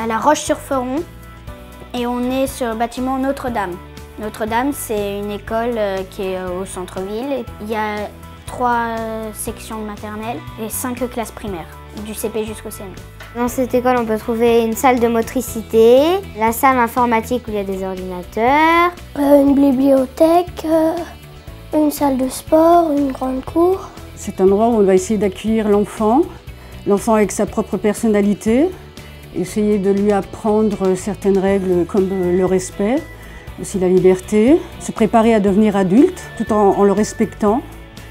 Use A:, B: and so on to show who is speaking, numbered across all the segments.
A: à La Roche-sur-Foron et on est sur le bâtiment Notre-Dame. Notre-Dame, c'est une école qui est au centre-ville. Il y a 3 sections de maternelle et 5 classes primaires, du CP jusqu'au CM2.
B: Dans cette école, on peut trouver une salle de motricité, la salle informatique où il y a des ordinateurs,
C: une bibliothèque, une salle de sport, une grande cour.
D: C'est un endroit où on va essayer d'accueillir l'enfant avec sa propre personnalité, essayer de lui apprendre certaines règles comme le respect, aussi la liberté, se préparer à devenir adulte tout en le respectant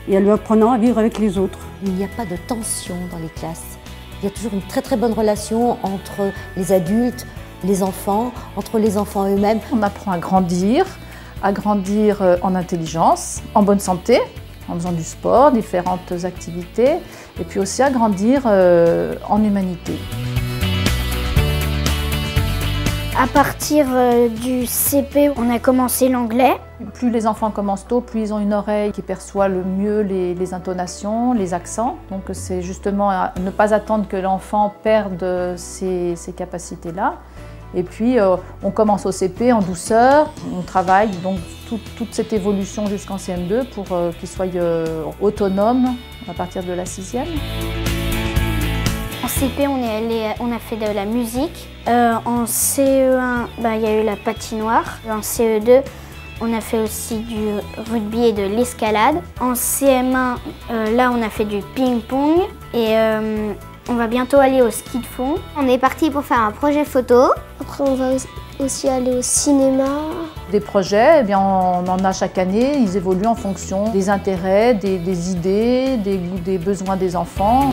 D: et en lui apprenant à vivre avec les autres.
E: Il n'y a pas de tension dans les classes. Il y a toujours une très très bonne relation entre les adultes, les enfants, entre les enfants eux-mêmes.
F: On apprend à grandir en intelligence, en bonne santé, en faisant du sport, différentes activités, et puis aussi à grandir en humanité.
A: À partir du CP, on a commencé l'anglais.
F: Plus les enfants commencent tôt, plus ils ont une oreille qui perçoit le mieux les intonations, les accents. Donc c'est justement à ne pas attendre que l'enfant perde ces capacités-là. Et puis on commence au CP en douceur, on travaille donc toute cette évolution jusqu'en CM2 pour qu'il soit autonome à partir de la 6e.
A: En CP, on a fait de la musique. En CE1, il y a eu la patinoire. En CE2, on a fait aussi du rugby et de l'escalade. En CM1, là, on a fait du ping-pong. Et on va bientôt aller au ski de fond.
B: On est parti pour faire un projet photo.
C: Après, on va aussi aller au cinéma.
F: Des projets, on en a chaque année. Ils évoluent en fonction des intérêts, des idées, des besoins des enfants.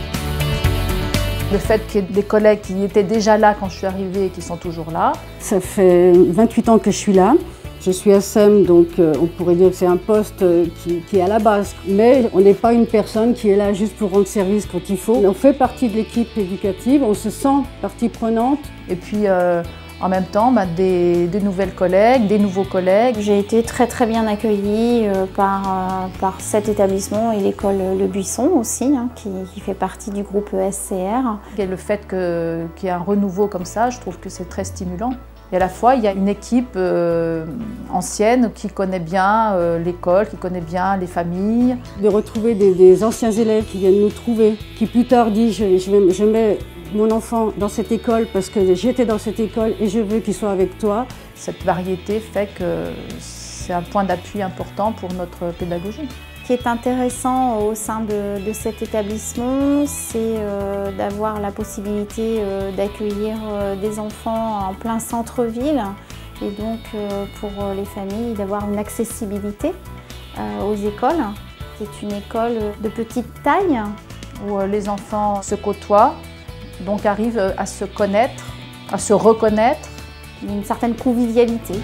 F: Le fait qu'il y ait des collègues qui étaient déjà là quand je suis arrivée et qui sont toujours là.
D: Ça fait 28 ans que je suis là. Je suis ASEM, donc on pourrait dire que c'est un poste qui est à la base. Mais on n'est pas une personne qui est là juste pour rendre service quand il faut. On fait partie de l'équipe éducative, on se sent partie prenante.
F: Et puis en même temps, des nouvelles collègues, des nouveaux collègues.
G: J'ai été très très bien accueillie par cet établissement et l'école Le Buisson aussi, qui fait partie du groupe SCR.
F: Et le fait qu'il y ait un renouveau comme ça, je trouve que c'est très stimulant. Et à la fois, il y a une équipe ancienne qui connaît bien l'école, qui connaît bien les familles.
D: De retrouver des anciens élèves qui viennent nous trouver, qui plus tard disent je mets mon enfant dans cette école parce que j'étais dans cette école et je veux qu'il soit avec toi.
F: Cette variété fait que c'est un point d'appui important pour notre pédagogie.
G: Ce qui est intéressant au sein de cet établissement, c'est d'avoir la possibilité d'accueillir des enfants en plein centre-ville et donc pour les familles d'avoir une accessibilité aux écoles. C'est une école de petite taille
F: où les enfants se côtoient, donc arrivent à se connaître, à se reconnaître.
G: Une certaine convivialité.